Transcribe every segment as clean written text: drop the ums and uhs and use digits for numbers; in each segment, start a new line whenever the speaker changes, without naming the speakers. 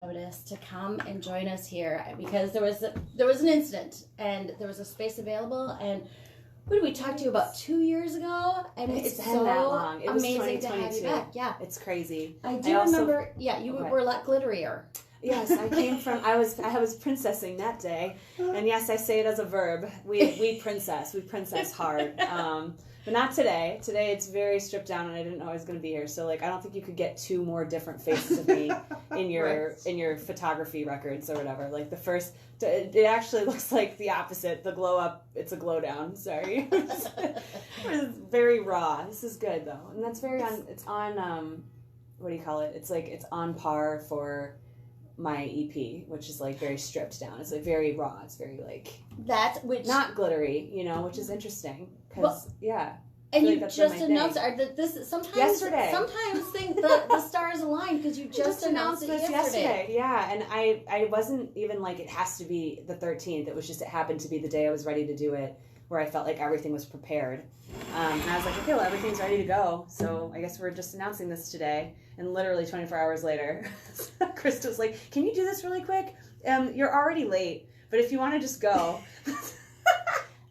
notice to come and join us here because there was an incident and there was a space available, and what did we talk to you about 2 years ago? And
It's been
so
that long. It was
amazing to have you
2022.
back. Yeah,
It's crazy.
I do remember. Yeah, you were a lot glitterier.
Yes, I came from. I was princessing that day, and yes, I say it as a verb. We princess hard. But not today. Today it's very stripped down, and I didn't know I was going to be here. So like, I don't think you could get two more different faces of me in your in your photography records or whatever. Like the first, it actually looks like the opposite. The glow up, it's a glow down. Sorry, it was very raw. This is good though, and that's very on. It's on. What do you call it? It's like it's on par for my EP, which is like very stripped down. It's like very raw. It's very like not glittery, which is interesting because
And you just announced that this sometimes
yesterday.
Sometimes think the stars align because you just announced it yesterday.
Yeah, and I wasn't even like it has to be the 13th. It was just it happened to be the day I was ready to do it, where I felt like everything was prepared. And I was like, okay, well everything's ready to go. So I guess we're just announcing this today. And literally 24 hours later, Krista's like, can you do this really quick? You're already late, but if you want to just go.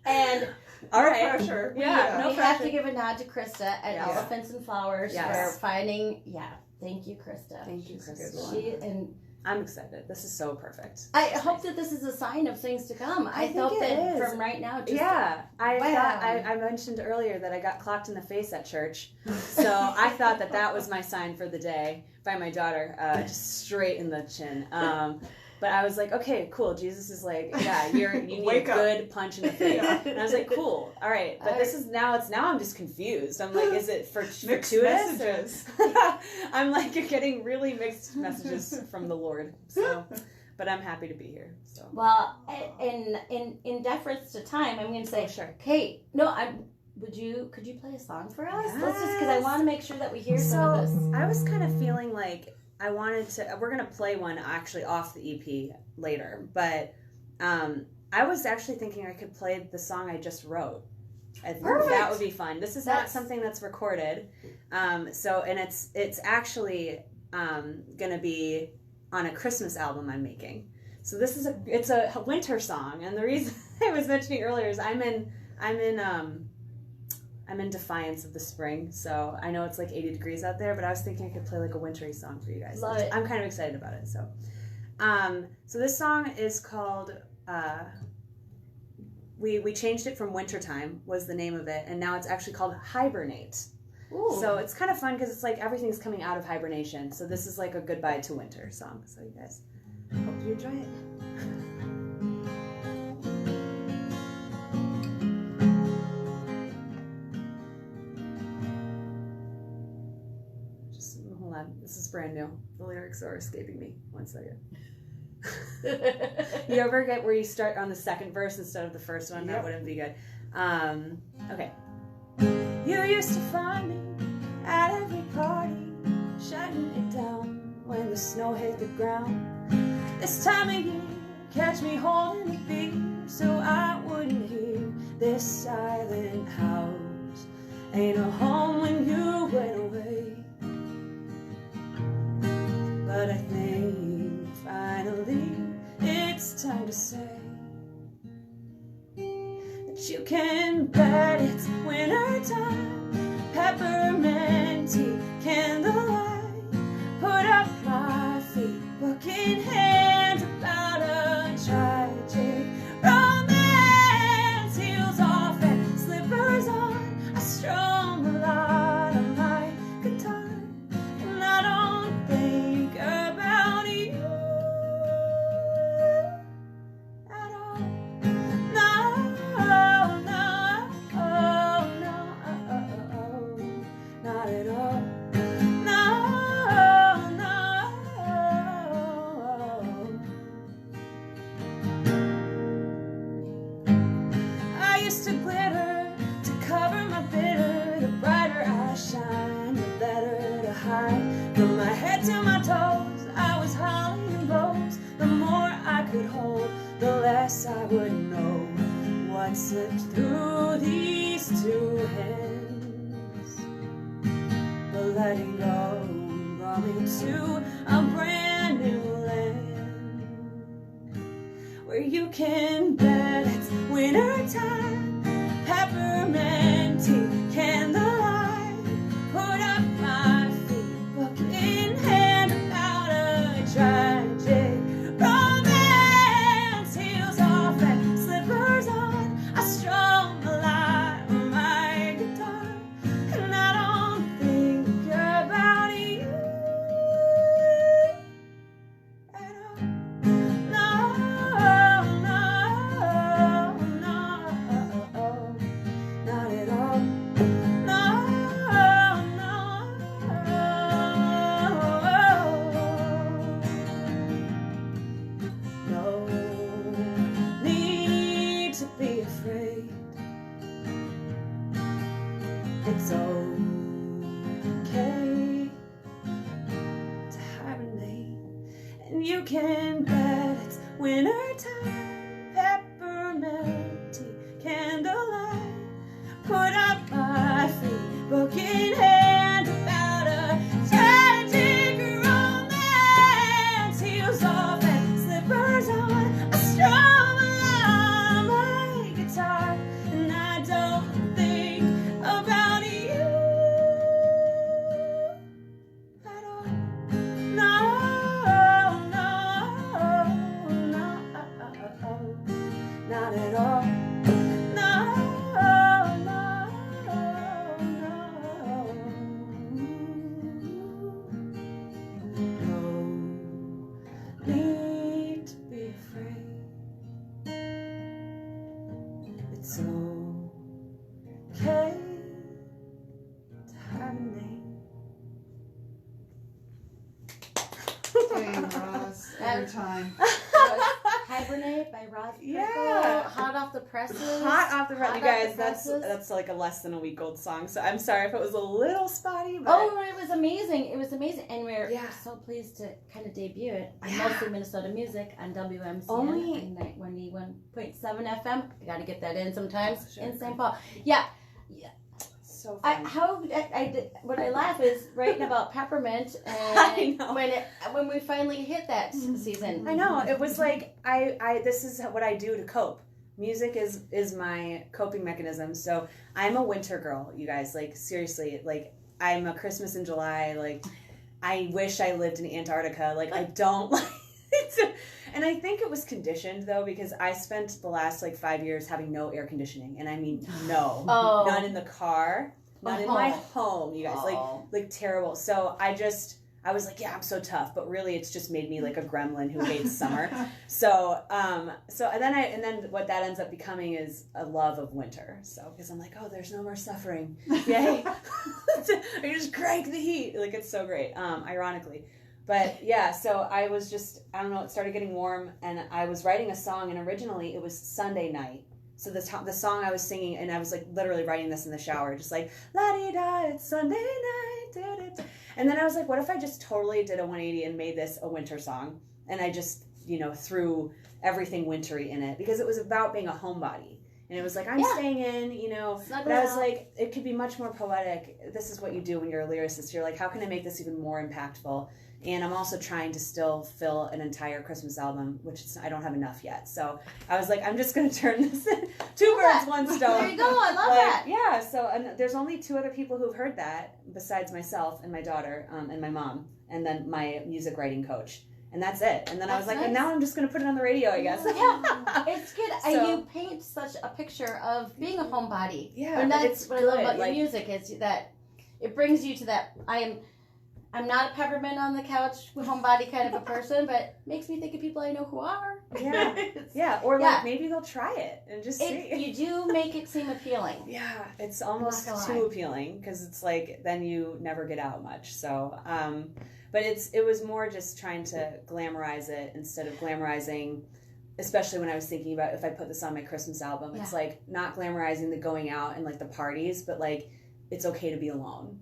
And all right.
Pressure.
Yeah,
we have to give a nod to Krista at Elephants and Flowers for finding. Yeah, thank you, Krista.
Thank you, Krista. I'm excited. This is so perfect.
I hope that this is a sign of things to come. I hope that from right now.
I mentioned earlier that I got clocked in the face at church, so I thought that was my sign for the day by my daughter, just straight in the chin. But I was like, okay, cool. Jesus is like, you need a good punch in the face. And I was like, cool, all right. But this is now I'm just confused. I'm like, is it fortuitous? I'm like, you're getting really mixed messages from the Lord. So, but I'm happy to be here. So
well, in deference to time, I'm going to say,
sure.
Kate, could you play a song for us? Yes. Let's just because I want to make sure that we hear some of this.
I was kind of feeling like. We're going to play one actually off the EP later, but I was actually thinking I could play the song I just wrote. I think that would be fun. This is not something that's recorded, and it's actually going to be on a Christmas album I'm making. So this is it's a winter song, and the reason I was mentioning earlier is I'm in defiance of the spring, so I know it's like 80 degrees out there, but I was thinking I could play like a wintry song for you guys.
Love it.
I'm kind of excited about it. So, so this song is called, we changed it from Wintertime was the name of it, and now it's actually called Hibernate. Ooh. So it's kind of fun because it's like everything's coming out of hibernation. So this is like a goodbye to winter song. So you guys, hope you enjoy it. This is brand new. The lyrics are escaping me. 1 second. You ever get where you start on the second verse instead of the first one? Yep. That wouldn't be good. Okay. You used to find me at every party, shutting it down when the snow hit the ground. This time of year, catch me holding a beer so I wouldn't hear this silent house. Ain't a home when you went away. But I think finally it's time to say that you can bet it's winter time. Peppermint tea, candlelight, put up my feet, book in hand about a tragic romance. Heels off and slippers on, I strum a lot on my guitar, and I don't think about you at all. No, no, no, not at all. No, no. I used to glitter to cover my bitter. The brighter I shine, the better to hide. From my head to my toes, I was holly and rose. The more I could hold, the less I would know what slipped through these two hands. But letting go brought me to a brand new land. where you can bet it's winter time. Peppermint tea, candlelight, put up my feet, book in hand about a tragic romance. Heels off and slippers on, I strum the line on my guitar, and I don't think about you at all. No, no, no, not at all. No, no, no need to be afraid. It's okay to hibernate, and you can bet it's winter time. Peppermint tea, candlelight, put up my feet, book in hand about a tragic romance. Heels off and slippers on, I strum along my guitar, and I don't think about you at all. No, no, no, not at all. No, no, no, no need to be afraid. It's okay to hibernate.
Dang, Roz, every time.
Hibernate by Roz Prickel.
Yeah.
Hot off the presses.
Hot off the press,
Hot
you
off
guys.
the
That's
presses.
like a less than a week old song. So I'm sorry if it was a little spotty, but
Oh, it was amazing. It was amazing. And we're
Yeah.
so pleased to kind of debut it on
Yeah.
Mostly Minnesota Music on WMCN
Only-
91.7 FM. I got to get that in sometimes
Oh, sure.
in St. Paul. Yeah.
so
I,
fun.
what I laugh is writing about peppermint
I
and
know.
when we finally hit that season.
I know. It was like I this is what I do to cope. Music is my coping mechanism. So I'm a winter girl, you guys. Like seriously, like I'm a Christmas in July. Like I wish I lived in Antarctica. Like I don't like. And I think it was conditioned though because I spent the last like 5 years having no air conditioning, and I mean no,
Oh.
none in the car, none in my home. You guys, like terrible. So I was like, yeah, I'm so tough, but really it's just made me like a gremlin who hates summer. So and then what that ends up becoming is a love of winter. So because I'm like, oh, there's no more suffering. Yay. I just crank the heat. Like it's so great. Ironically. But yeah, so I was just, I don't know, it started getting warm and I was writing a song, and originally it was Sunday night. So the song I was singing, and I was like literally writing this in the shower, just like, la-di-da, it's Sunday night, da-da-da. And then I was like, what if I just totally did a 180 and made this a winter song? And I just, threw everything wintry in it, because it was about being a homebody. And it was like, I'm staying in, but I was like, it could be much more poetic. This is what you do when you're a lyricist. You're like, how can I make this even more impactful? And I'm also trying to still fill an entire Christmas album, which I don't have enough yet. So I was like, I'm just going to turn this in. Two birds, one stone.
There you go. I love that.
Yeah. So and there's only 2 other people who've heard that besides myself and my daughter and my mom, and then my music writing coach. And that's it. And then I was like,
nice.
and now I'm just going to put it on the radio, I guess.
Yeah, it's good.
So-
You paint such a picture of being a homebody.
Yeah,
and
but
that's
it's
what I love
good,
about your
like-
music is that it brings you to that. I'm not a peppermint on the couch homebody kind of a person, but makes me think of people I know who are.
Yeah. Yeah. Or
Yeah.
like maybe they'll try it and just see.
You do make it seem appealing.
Yeah, it's almost
Not gonna
too
lie.
appealing, because it's like then you never get out much. So, but it was more just trying to glamorize it instead of glamorizing, especially when I was thinking about if I put this on my Christmas album. It's like not glamorizing the going out and like the parties, but like it's okay to be alone.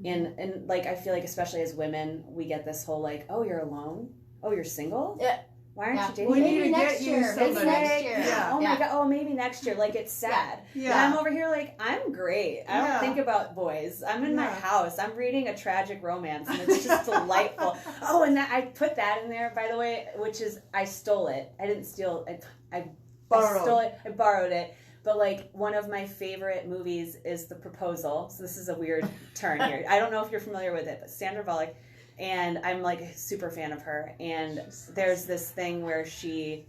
And like I feel like especially as women, we get this whole like, oh, you're alone? Oh, you're single?
Yeah.
why aren't
Yeah.
you dating?
We
me?
need to
Maybe
get
next
you
year. Maybe
somebody.
next year.
Yeah.
Oh my
Yeah.
god! Oh, maybe next year. Like it's sad.
Yeah.
And I'm over here like I'm great. I don't
Yeah.
think about boys. I'm in my
Yeah.
house. I'm reading a tragic romance, and it's just delightful. Oh, and that I put that in there, by the way, which is I stole it. I didn't steal. I stole it. I borrowed it. But like one of my favorite movies is The Proposal. So this is a weird turn here. I don't know if you're familiar with it, but Sandra Bullock, and I'm like a super fan of her. And there's this thing where she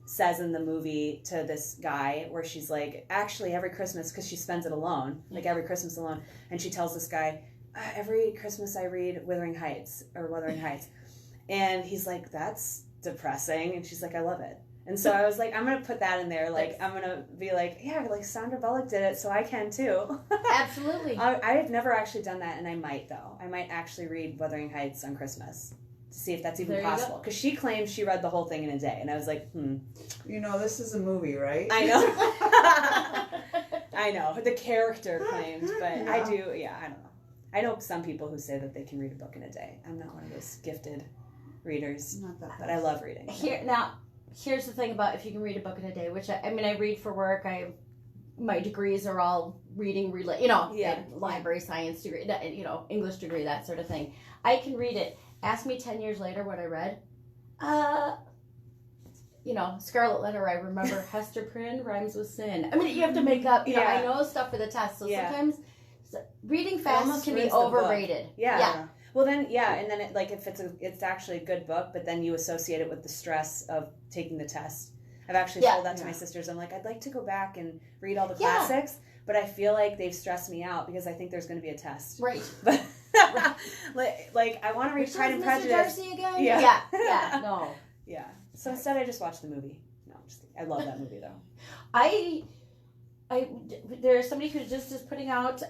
says in the movie to this guy where she's like, actually every Christmas, because she spends it alone, like every Christmas alone, and she tells this guy, every Christmas I read Wuthering Heights, and he's like, that's depressing, and she's like, I love it. And so I was like, I'm going to put that in there. Like, I'm going to be like, yeah, like Sandra Bullock did it, so I can too.
Absolutely.
I have never actually done that, and I might, though. I might actually read Wuthering Heights on Christmas to see if that's even possible. Because she claims she read the whole thing in a day, and I was like,
You know, this is a movie, right?
I know. I know. The character claimed, but
Yeah.
I do, I don't know. I know some people who say that they can read a book in a day. I'm not one of those gifted readers,
Not that
but I love reading.
Here's the thing about if you can read a book in a day, which I read for work. My degrees are all reading, library science degree, English degree, that sort of thing. I can read it. Ask me 10 years later what I read. Scarlet Letter, I remember Hester Prynne, Rhymes with Sin. I mean, you have to make up, I know stuff for the test. So sometimes reading fast can be overrated.
Yeah. Well, then, and then if it's actually a good book, but then you associate it with the stress of taking the test. I've actually told that to my sisters. I'm like, I'd like to go back and read all the classics, but I feel like they've stressed me out because I think there's going to be a test.
Right.
But like I want to read Pride and Prejudice.
Mr. Darcy again?
Yeah.
No.
Yeah. So instead, I just watched the movie. No, I'm just kidding. I love that movie though.
There's somebody who just is putting out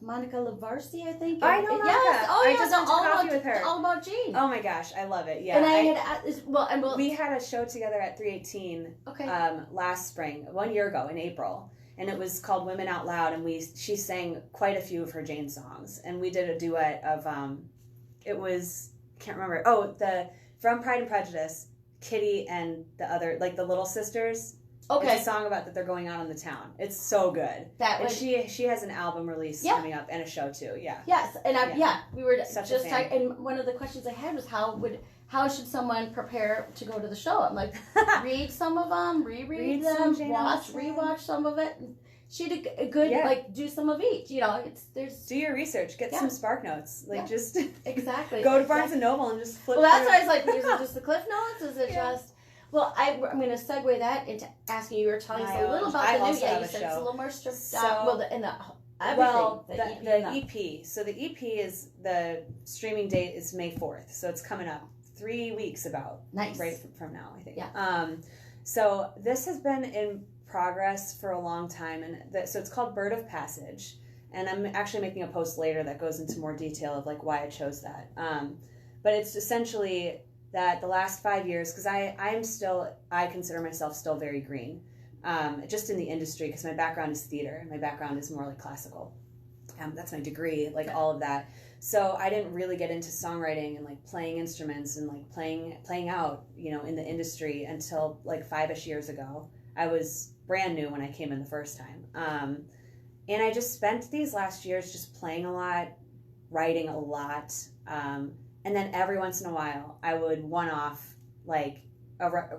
Monica Levarsky, I think.
I know that.
Yes. Oh,
I just went to coffee with her.
All about Jane.
Oh my gosh, I love it. Yeah.
And
we had a show together at 318 last spring, 1 year ago in April, and it was called Women Out Loud, and she sang quite a few of her Jane songs, and we did a duet of it was can't remember. From Pride and Prejudice, Kitty and the other the little sisters.
Okay.
It's a song about that they're going out on the town. It's so good. She has an album release coming up and a show too. Yeah.
Yes, and we were
Such
just
a fan.
and one of the questions I had was how should someone prepare to go to the show? I'm like, read some of them, reread them, rewatch some of it. She did a good do some of each.
Do your research. Get some Spark Notes. Just
exactly
go to Barnes and Noble and just flip.
Well, that's why I was like, is it just the Cliff Notes? Is it just? Well, I'm going to segue that into asking you. You were telling us a little about the new. Yeah, you said it's a little more stripped down.
The EP. So the EP is the streaming date is May 4th. So it's coming up 3 weeks about.
Nice.
Right from now, I think.
Yeah.
So this has been in progress for a long time, and so it's called Bird of Passage. And I'm actually making a post later that goes into more detail of why I chose that. But it's essentially that the last 5 years, because I consider myself still very green, just in the industry, because my background is theater. My background is more classical. That's my degree, all of that. So I didn't really get into songwriting and playing instruments and playing out, in the industry until 5-ish years ago. I was brand new when I came in the first time. And I just spent these last years just playing a lot, writing a lot, and then every once in a while, I would one-off,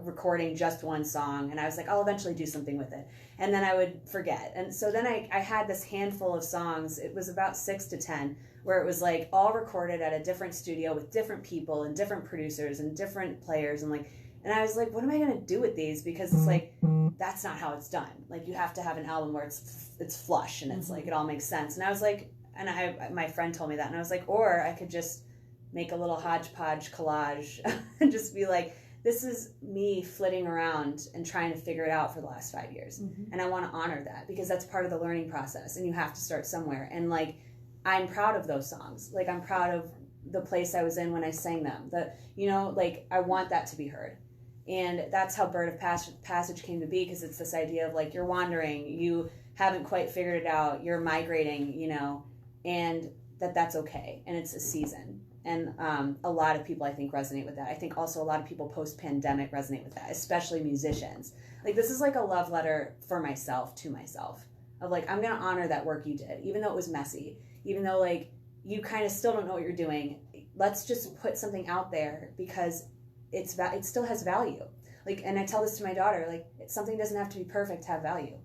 recording just one song, and I was like, I'll eventually do something with it. And then I would forget. And so then I had this handful of songs. It was about 6 to 10, where it was, all recorded at a different studio with different people and different producers and different players. And I was like, what am I going to do with these? Because it's that's not how it's done. You have to have an album where it's flush and it's it all makes sense. And I was like, my friend told me that, and I was like, or I could just make a little hodgepodge collage and just be like, this is me flitting around and trying to figure it out for the last 5 years. And I want to honor that because that's part of the learning process, and you have to start somewhere. And I'm proud of those songs. I'm proud of the place I was in when I sang them. I want that to be heard. And that's how Bird of Passage came to be, because it's this idea of you're wandering, you haven't quite figured it out, you're migrating, and that's okay, and it's a season. And a lot of people, I think, resonate with that. I think also a lot of people post-pandemic resonate with that, especially musicians. Like, this is like a love letter for myself, to myself. Of like, I'm going to honor that work you did, even though it was messy, even though like you kind of still don't know what you're doing. Let's just put something out there because it still has value. Like, and I tell this to my daughter, like, something doesn't have to be perfect to have value.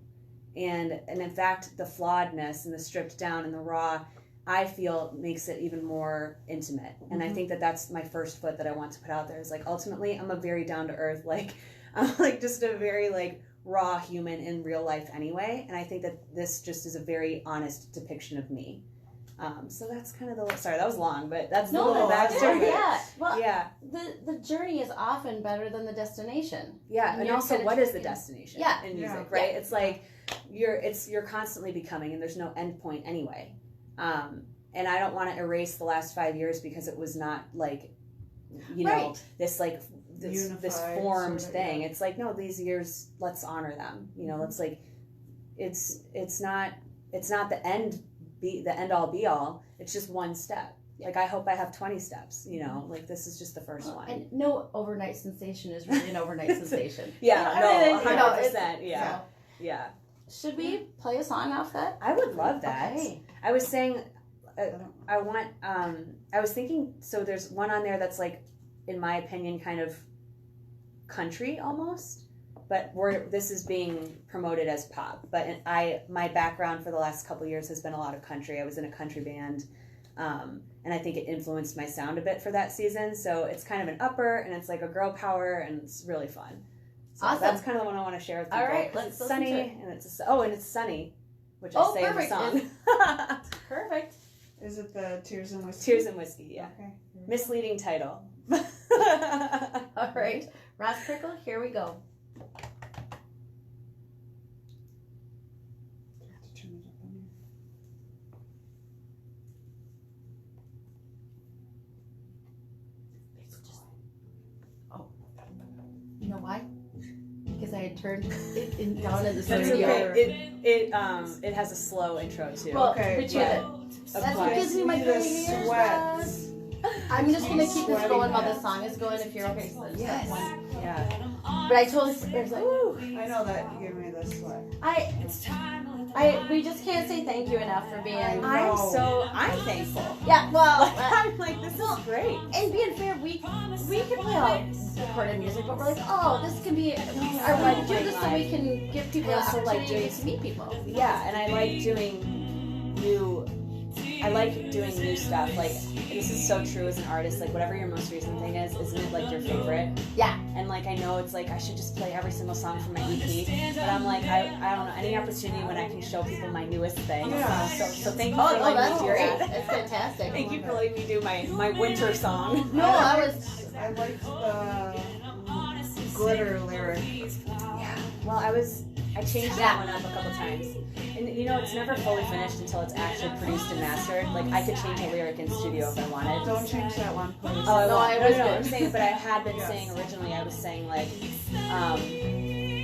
And in fact, the flawedness and the stripped down and the raw, I feel makes it even more intimate. And I think that that's my first foot that I want to put out there is like, ultimately, I'm a very down to earth, like, I'm like just a very like raw human in real life anyway. And I think that this just is a very honest depiction of me. So that's kind of sorry, that was long, but that's the little backstory.
Yeah. Well,
yeah.
The journey is often better than the destination.
Yeah. And also, what is the destination in music, right?
Yeah.
It's like you're constantly becoming, and there's no end point anyway. And I don't want to erase the last 5 years because it was not like, you know, this like this formed sort of thing. Yeah. It's like, no, these years, let's honor them. You know, let's like, it's not the end all be all. It's just one step. Like, I hope I have 20 steps, you know, like this is just the first one.
And no overnight sensation is really an overnight sensation.
Yeah,
you know,
no, 100%. Yeah.
So.
Yeah.
Should we play a song off that?
I would love that.
Okay.
I was saying, I was thinking, so there's one on there that's like, in my opinion, kind of country almost, but this is being promoted as pop. But my background for the last couple of years has been a lot of country. I was in a country band, and I think it influenced my sound a bit for that season. So it's kind of an upper, and it's like a girl power, and it's really fun. So
awesome.
That's kind of the one I want to share with people.
All right,
let's it's sunny, and it's sunny, which I say
perfect.
in the song.
Perfect.
Is it the Tears and Whiskey?
Tears and Whiskey, yeah.
Okay.
Misleading title.
All right. Ross Prickel, here we go. You know why? Because I had turned it down in the studio.
Okay. It has a slow intro too.
Well,
okay,
that's what gives me my sweats. I'm just gonna keep this going while the song is going. If you're okay, so
yes.
One.
Yeah.
But I totally there's like, ooh.
I know that you gave me the sweat.
We just can't say thank you enough for being.
I'm thankful.
Yeah, well,
I'm like, this is great.
And being fair, we can play all recorded music, but we're like, oh, this can be. I want to do this so we can give people the opportunity to meet people.
Yeah, and I like doing new stuff. Like, this is so true as an artist. Like, whatever your most recent thing is, isn't it like your favorite?
Yeah.
And like, I know it's like I should just play every single song from my EP, but I'm like, I don't know, any opportunity when I can show people my newest thing.
Yeah.
So thank you for letting me do
great.
that.
That's fantastic.
Thank you for letting me do my winter song.
No,
I liked the glitter lyric.
Yeah. Well, I changed that one up a couple times. And you know, it's never fully finished until it's actually produced and mastered. Like, I could change a lyric in studio if I wanted.
Don't change that one, please.
Oh, I won't. No,
good.
I'm saying, but I had been saying originally, I was saying like,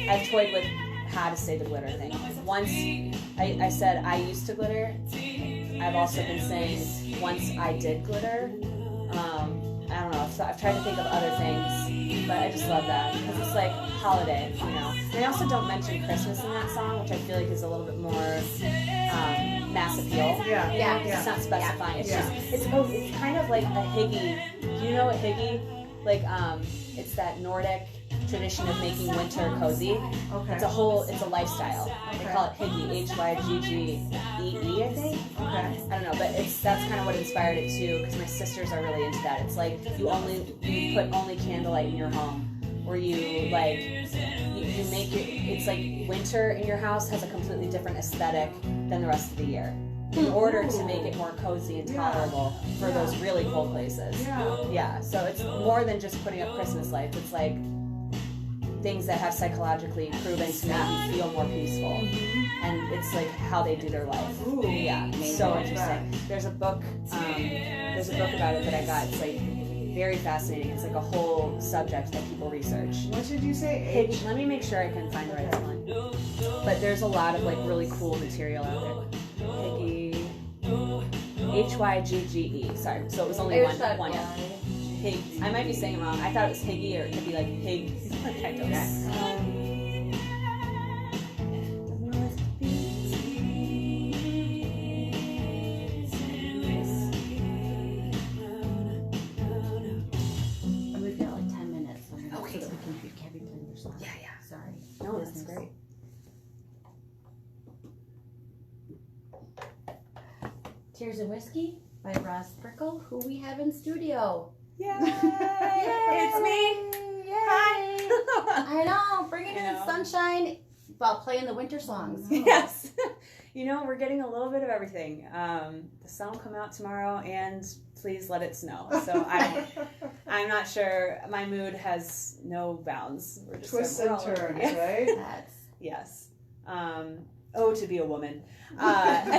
I've toyed with how to say the glitter thing. Once I said I used to glitter. I've also been saying once I did glitter. I don't know. So I've tried to think of other things, but I just love that because it's like holiday, you know. And I also don't mention Christmas in that song, which I feel like is a little bit more mass appeal.
Yeah.
It's not specifying. It's just it's kind of like a hygge. Do you know what hygge? Like it's that Nordic tradition of making winter cozy.
Okay.
It's a lifestyle.
Okay.
They call it hygge, Hyggee, I think.
Okay.
I don't know, but that's kind of what inspired it too, because my sisters are really into that. It's like you put only candlelight in your home, or you like you make it. It's like winter in your house has a completely different aesthetic than the rest of the year, in order to make it more cozy and tolerable for those really cold places. Yeah. So it's more than just putting up Christmas lights. It's like things that have psychologically proven to make you feel more peaceful, and it's like how they do their life.
Ooh,
yeah, so interesting. There's a book about it that I got. It's like very fascinating. It's like a whole subject that people research.
What did you say?
Let me make sure I can find the right one. But there's a lot of like really cool material out there. Hyggee, Hygge. Sorry, so it was only one. Hig. I might be saying it wrong. I thought it was Higgy, or it could be like Hig. I don't know.
We've got like 10 minutes. Okay. So that we can be playing your song.
Yeah.
Sorry.
No, that's great.
Tears and Whiskey by Ross Prickel, who we have in studio.
Yay! It's me.
Yay!
Hi.
I know, bringing in the sunshine while playing the winter songs.
Yes. We're getting a little bit of everything. The sun will come out tomorrow, and please let it snow. So I'm not sure. My mood has no bounds. We're just
Twists and turns, right?
That's...
Yes. To be a woman. But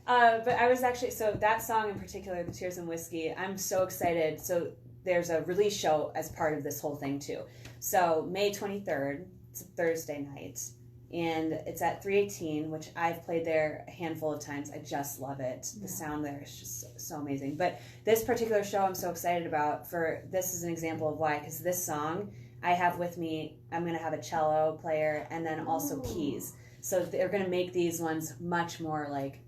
I was actually, so that song in particular, the Tears and Whiskey, I'm so excited. So there's a release show as part of this whole thing too. So May 23rd, it's a Thursday night, and it's at 318, which I've played there a handful of times. I just love it. The sound there is just so amazing. But this particular show I'm so excited about, this is an example of why, because this song I have with me, I'm going to have a cello player and then also keys. So they're going to make these ones much more like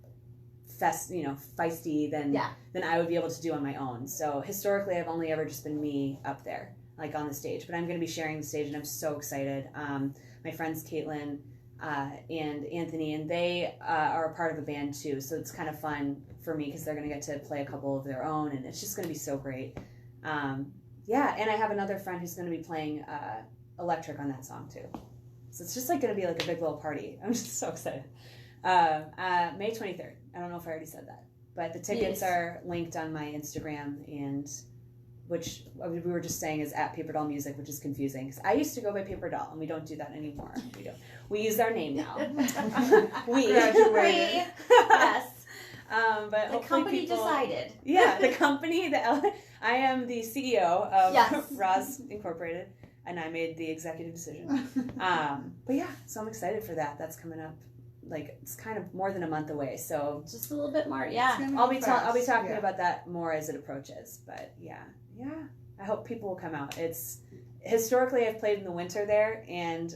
feisty than I would be able to do on my own. So historically, I've only ever just been me up there, like on the stage. But I'm going to be sharing the stage, and I'm so excited. My friends Caitlin and Anthony, and they are a part of a band too. So it's kind of fun for me because they're going to get to play a couple of their own, and it's just going to be so great. And I have another friend who's going to be playing electric on that song too. So it's just like going to be like a big little party. I'm just so excited. May 23rd. I don't know if I already said that, but the tickets are linked on my Instagram, and which we were just saying is at Paper Doll Music, which is confusing because I used to go by Paper Doll, and we don't do that anymore. We don't. We use our name now. We
graduated.
Yes.
But
the company decided.
Yeah, the company. I am the CEO of Roz Incorporated, and I made the executive decision. But yeah, so I'm excited for that. That's coming up. Like, it's kind of more than a month away, so
just a little bit more. Yeah,
I'll be talking about that more as it approaches. But yeah, I hope people will come out. It's historically I've played in the winter there, and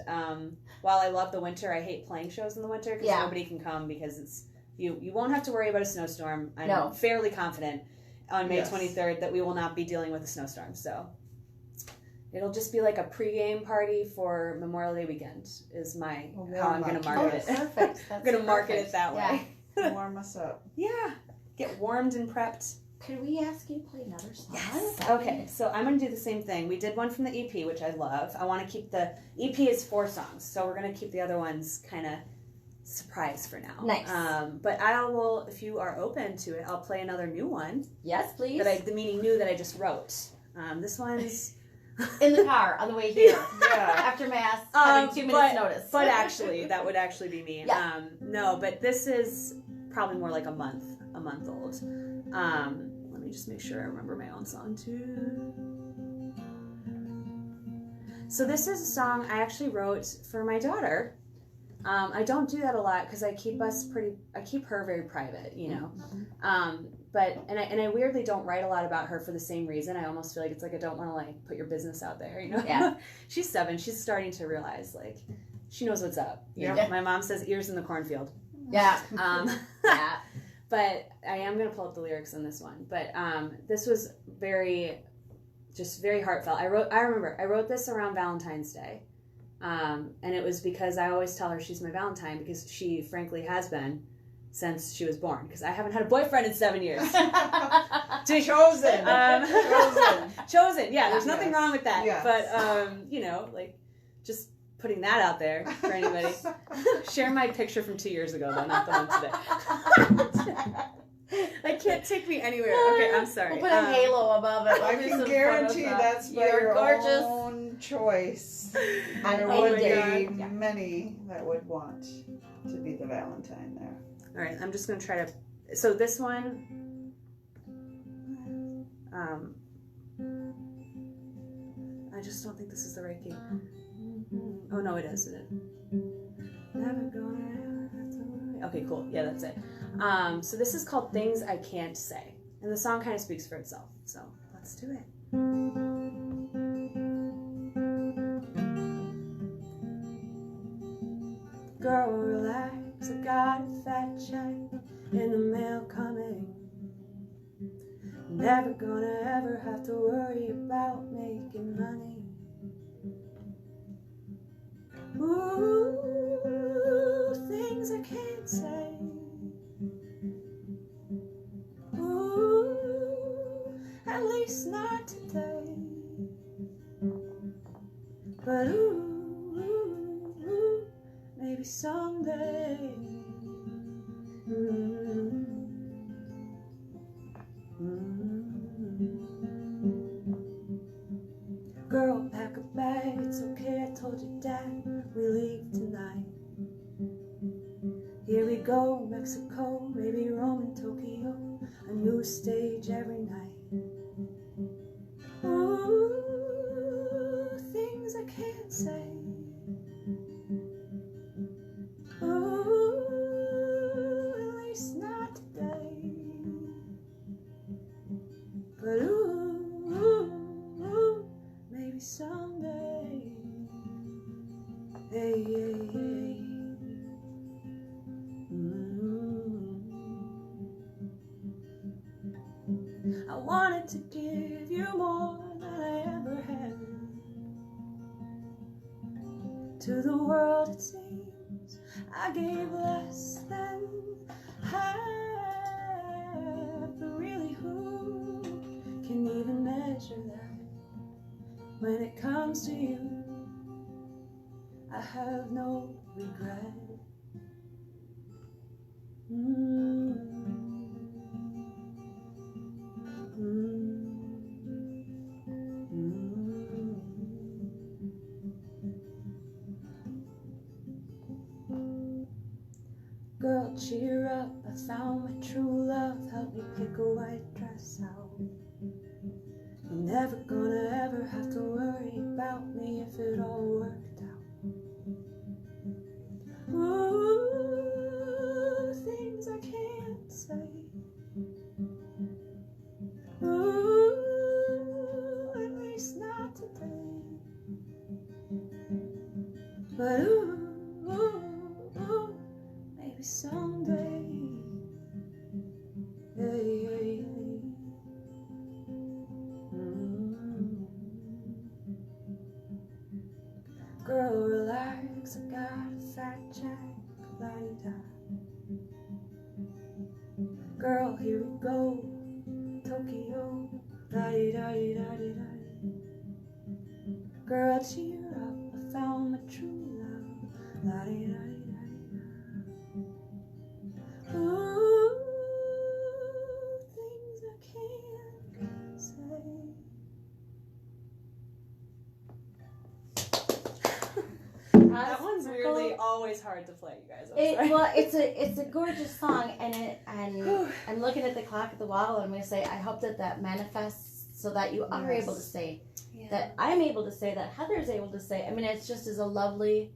while I love the winter, I hate playing shows in the winter because nobody can come because it's you won't have to worry about a snowstorm. I'm fairly confident on May 23rd that we will not be dealing with a snowstorm. So it'll just be like a pregame party for Memorial Day weekend is how I'm going to market it.
Perfect.
I'm going to market it that way.
Warm us up.
Yeah. Get warmed and prepped.
Could we ask you to play another song?
Yes. Okay, so I'm going to do the same thing. We did one from the EP, which I love. I want to keep the EP is 4 songs, so we're going to keep the other ones kind of surprise for now.
Nice.
But I will, if you are open to it, I'll play another new one.
Yes, please.
The meaning new that I just wrote. This one's
in the car on the way here. After mass, having 2 minutes notice.
But actually, that would actually be me.
Yeah.
No, but this is probably more like a month old. Let me just make sure I remember my own song too. So this is a song I actually wrote for my daughter. I don't do that a lot because I keep her very private, you know. But I weirdly don't write a lot about her for the same reason. I almost feel like it's like I don't want to like put your business out there, you know.
Yeah.
She's 7. She's starting to realize like she knows what's up. You know? My mom says ears in the cornfield.
Yeah.
Yeah. But I am gonna pull up the lyrics on this one. But this was very heartfelt. I remember I wrote this around Valentine's Day. And it was because I always tell her she's my Valentine because she frankly has been since she was born because I haven't had a boyfriend in 7 years.
Chosen.
Chosen. Yeah, there's nothing wrong with that.
Yes.
But, you know, like just putting that out there for anybody. Share my picture from 2 years ago, though, not the one today. I can't take me anywhere. Okay, I'm sorry.
We'll put a halo above it.
I can guarantee that's by your
gorgeous.
own choice.
And
There would be many that would want to be the Valentine there.
All right, I'm just going to try to... So this one... I just don't think this is the right key. Oh, no, it is, isn't it? Never gonna... Okay, cool. Yeah, that's it. So this is called Things I Can't Say. And the song kind of speaks for itself. So let's do it. Girl, relax, I got a fat check in the mail coming. Never gonna ever have to worry about making money. Ooh, things I can't say. Ooh, at least not today. But ooh, maybe someday. Girl, pack a bag, it's okay, I told your dad we leave tonight. Here we go, Mexico, maybe Rome and Tokyo, a new stage every night. Ooh, things I can't say. Ooh, at least not today. But ooh, maybe someday. Hey, hey, hey. I wanted to give you more than I ever had. To the world it seems I gave less than half. But really, who can even measure that? When it comes to you, I have no regret. Girl, cheer up, I found my true love. Help me pick a white dress out. You're never gonna ever have to worry about me if it all worked out. Ooh, things I can't say. Ooh, at least not today. But ooh, maybe someday. Hey, hey, hey. Girl, relax, I got a fat check, la-di-da. Girl, here we go, Tokyo, la-di-da-di-da-di-da. Girl, cheer up, I found my true love, la-di-da-di-da-di-da. Ooh, things I can't say. That one's weirdly always hard to play, you guys.
Well, it's a gorgeous song, and I'm looking at the clock at the wall, and I'm going to say, I hope that manifests so that you are able to say, that I'm able to say, that Heather's able to say. I mean, it's just is a lovely,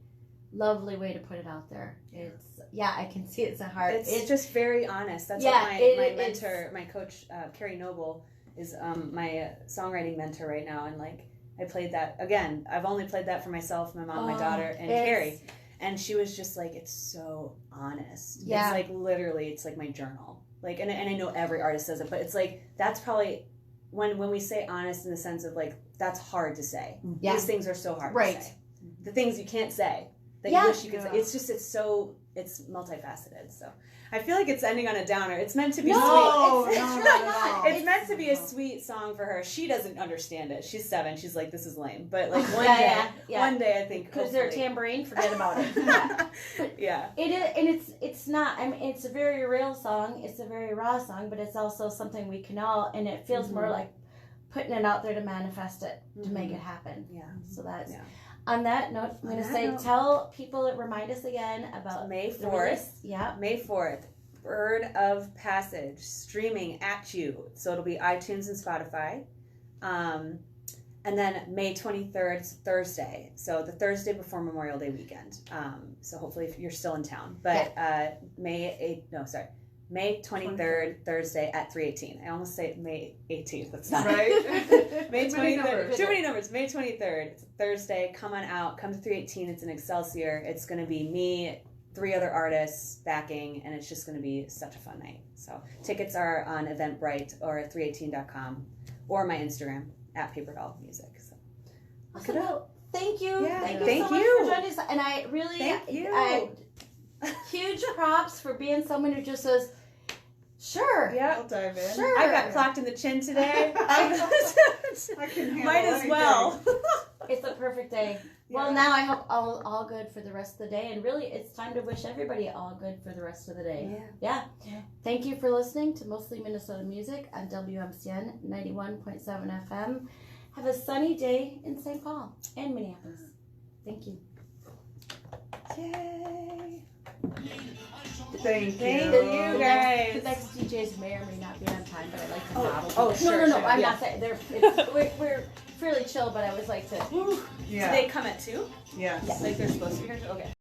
lovely way to put it out there. It's I can see it's a heart.
It's just very honest. That's what my mentor, my coach, Carrie Noble, is my songwriting mentor right now, and like. I played that, again, I've only played that for myself, my mom, my daughter, and Carrie. And she was just like, it's so honest. Yeah. It's like, literally, it's like my journal. Like, and I know every artist says it, but it's like, that's probably, when we say honest in the sense of like, that's hard to say. Yeah. These things are so hard to say. The things you can't say, that you wish you could say. It's just, it's multifaceted, so. I feel like it's ending on a downer. It's meant to be sweet. It's really not. It's meant to be a sweet song for her. She doesn't understand it. She's 7. She's like, this is lame. But like one day I think
because they're a tambourine, forget about it.
Yeah.
It is, and it's not. I mean, it's a very real song. It's a very raw song, but it's also something we can all. And it feels more like putting it out there to manifest it, to make it happen.
Yeah.
So that's. Yeah. On that note, I'm going to say, tell people, remind us again about
May 4th. Yeah. May 4th. Bird of Passage, streaming at you. So it'll be iTunes and Spotify. And then May 23rd, it's Thursday. So the Thursday before Memorial Day weekend. So hopefully if you're still in town. But May May 23rd, Thursday at 3:18. I almost say May 18th. That's not
Right?
May
Too many
23rd.
numbers.
Too many numbers. May 23rd. It's Thursday. Come on out. Come to 3:18. It's in Excelsior. It's going to be me, 3 other artists backing, and it's just going to be such a fun night. So tickets are on Eventbrite or 318.com or my Instagram at PaperDollMusic. So look it up.
Thank you.
Yeah,
Thank you
thank
so much
you.
for joining us. And I really,
Thank you.
huge props for being someone who just says, sure.
Yep.
I'll dive in.
Sure.
I got clocked in the chin today.
I can handle
Might as
anything.
well.
It's the perfect day. Well,
Yeah.
now I hope all good for the rest of the day. And really, it's time to wish everybody all good for the rest of the day. Yeah. Thank you for listening to Mostly Minnesota Music on WMCN 91.7 FM. Have a sunny day in St. Paul and Minneapolis. Thank you.
Yay.
Thank you.
Thank you guys.
The next DJs may or may not be on time, but I like to
Oh,
model.
oh,
No,
sure,
no.
sure,
I'm
yeah.
not saying we're fairly chill, but I always like to.
Yeah.
Do they come at 2?
Yes.
Like they're supposed to be here? Okay.